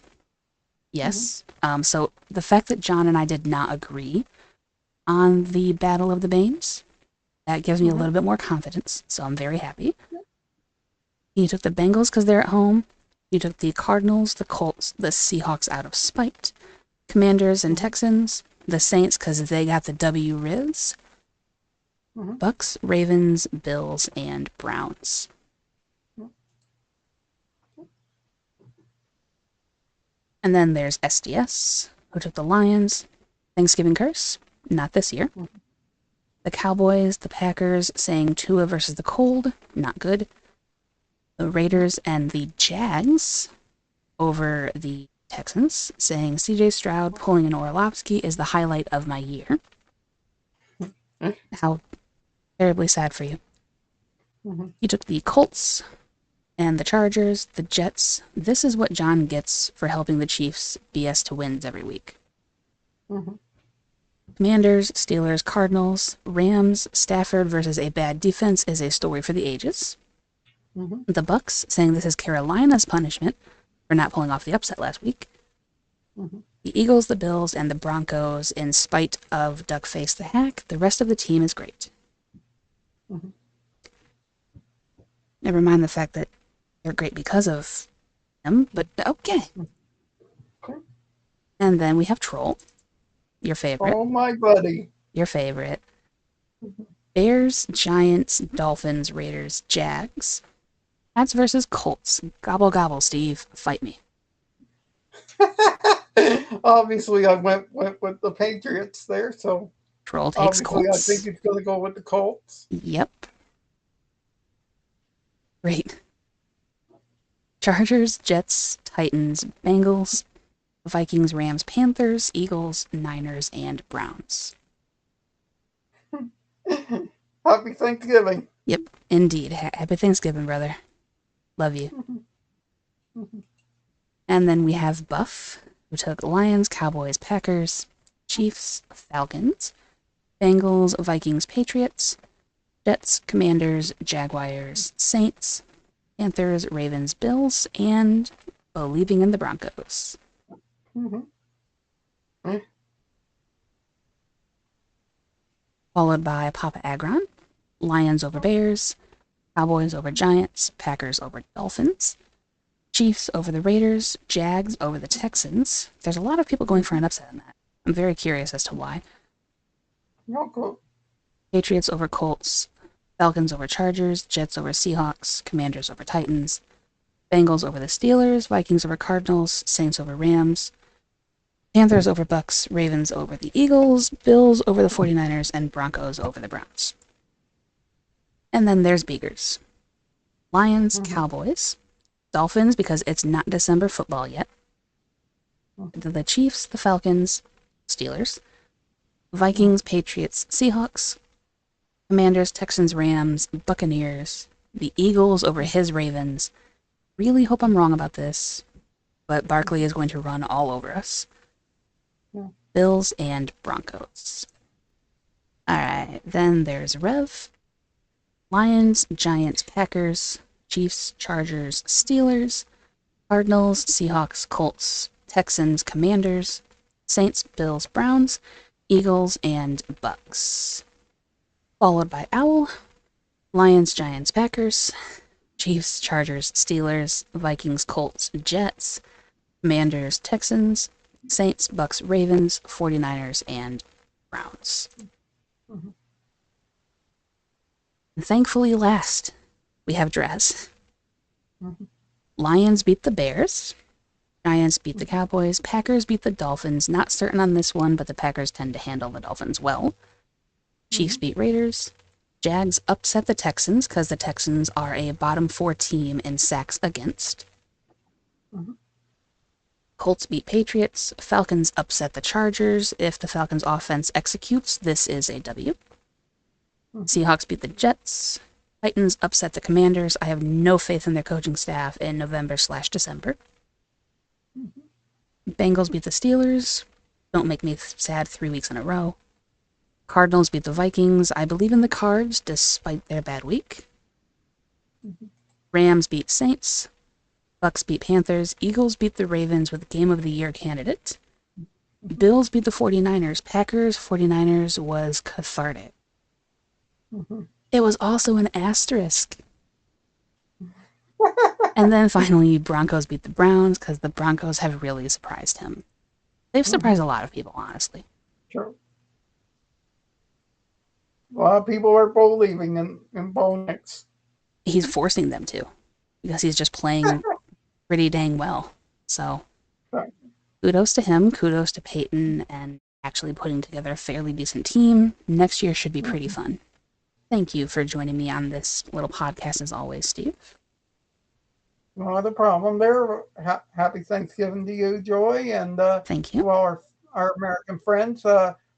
Yes. So the fact that John and I did not agree on the Battle of the Banes, that gives me a little bit more confidence, so I'm very happy. He took the Bengals because they're at home. He took the Cardinals, the Colts, the Seahawks out of spite. Commanders and Texans. The Saints because they got the W Riz. BUCS, Ravens, Bills, and Browns. And then there's SDS, who took the Lions. Thanksgiving curse, not this year. The Cowboys, the Packers, saying Tua versus the cold, not good. The Raiders and the Jags over the Texans, saying CJ Stroud pulling an Orlovsky is the highlight of my year. How terribly sad for you. He took the Colts and the Chargers, the Jets. This is what John gets for helping the Chiefs BS to wins every week. Commanders, Steelers, Cardinals, Rams, Stafford versus a bad defense is a story for the ages. The BUCS saying this is Carolina's punishment for not pulling off the upset last week. The Eagles, the Bills, and the Broncos, in spite of Duckface the Hack, the rest of the team is great. Never mind the fact that they're great because of him, but okay. And then we have Troll, your favorite. Oh, my buddy. Your favorite. Bears, Giants, Dolphins, Raiders, Jags. Pats versus Colts. Gobble, gobble, Steve. Fight me. Obviously, I went with the Patriots there, so Troll takes obviously Colts. I think he's going to go with the Colts. Yep. Great. Chargers, Jets, Titans, Bengals, Vikings, Rams, Panthers, Eagles, Niners, and Browns. Happy Thanksgiving. Yep, indeed. Happy Thanksgiving, brother. Love you. And then we have Buff, who took Lions, Cowboys, Packers, Chiefs, Falcons, Bengals, Vikings, Patriots, Jets, Commanders, Jaguars, Saints, Panthers, Ravens, Bills, and believing in the Broncos. Followed by Papa Agron, Lions over Bears, Cowboys over Giants, Packers over Dolphins, Chiefs over the Raiders, Jags over the Texans. There's a lot of people going for an upset in that. I'm very curious as to why. Patriots over Colts, Falcons over Chargers, Jets over Seahawks, Commanders over Titans, Bengals over the Steelers, Vikings over Cardinals, Saints over Rams, Panthers over BUCS, Ravens over the Eagles, Bills over the 49ers, and Broncos over the Browns. And then there's Beegers. Lions, Cowboys, Dolphins because it's not December football yet, the Chiefs, the Falcons, Steelers, Vikings, Patriots, Seahawks, Commanders, Texans, Rams, Buccaneers, the Eagles over his Ravens. Really hope I'm wrong about this, but Barkley is going to run all over us. Bills and Broncos. Alright, then there's Rev. Lions, Giants, Packers, Chiefs, Chargers, Steelers, Cardinals, Seahawks, Colts, Texans, Commanders, Saints, Bills, Browns, Eagles, and BUCS. Followed by Owl, Lions, Giants, Packers, Chiefs, Chargers, Steelers, Vikings, Colts, Jets, Commanders, Texans, Saints, BUCS, Ravens, 49ers, and Browns. And thankfully last, we have Draz. Lions beat the Bears. Giants beat the Cowboys. Packers beat the Dolphins. Not certain on this one, but the Packers tend to handle the Dolphins well. Chiefs beat Raiders. Jags upset the Texans because the Texans are a bottom 4 team in sacks against. Colts beat Patriots. Falcons upset the Chargers. If the Falcons offense executes, this is a W. Seahawks beat the Jets. Titans upset the Commanders. I have no faith in their coaching staff in November/December. Bengals beat the Steelers. Don't make me sad 3 weeks in a row. Cardinals beat the Vikings. I believe in the Cards despite their bad week. Rams beat Saints. Bucks beat Panthers. Eagles beat the Ravens with Game of the Year candidate. Bills beat the 49ers. Packers 49ers was cathartic. It was also an asterisk. And then finally, Broncos beat the Browns because the Broncos have really surprised him. They've surprised a lot of people, honestly. Sure. A lot of people are believing in Bo Nix. He's forcing them to because he's just playing pretty dang well. So kudos to him, kudos to Peyton, and actually putting together a fairly decent team. Next year should be pretty fun. Thank you for joining me on this little podcast as always, Steve. No other problem there. Happy Thanksgiving to you, Joy, and Thank you. to all our American friends.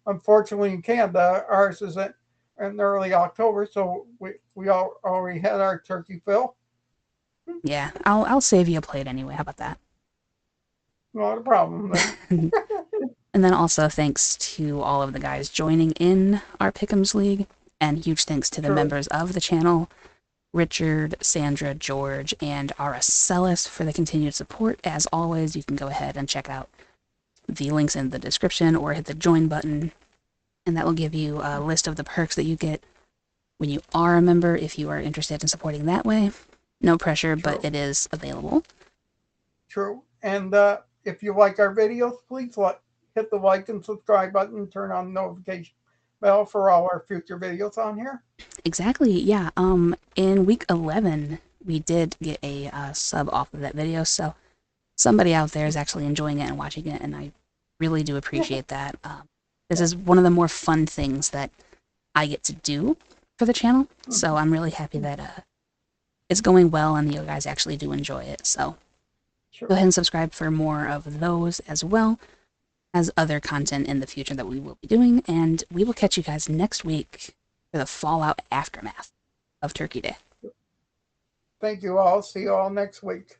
Unfortunately, in Canada, ours is in early October, so we all already had our turkey fill. Yeah, I'll save you a plate anyway. How about that? Not a problem. And then also thanks to all of the guys joining in our Pickems League, and huge thanks to the members of the channel, Richard, Sandra, George, and Aracelis for the continued support. As always, you can go ahead and check out the links in the description or hit the join button, and that will give you a list of the perks that you get when you are a member if you are interested in supporting that way. No pressure, but it is available. True. And if you like our videos, please hit the like and subscribe button, turn on the notification bell for all our future videos on here. Exactly, yeah. In week 11, we did get a sub off of that video, so somebody out there is actually enjoying it and watching it, and I really do appreciate that. This is one of the more fun things that I get to do for the channel, so I'm really happy that it's going well and you guys actually do enjoy it. So go ahead and subscribe for more of those as well as other content in the future that we will be doing, and we will catch you guys next week for the fallout aftermath of Turkey Day. Thank you all. See you all next week.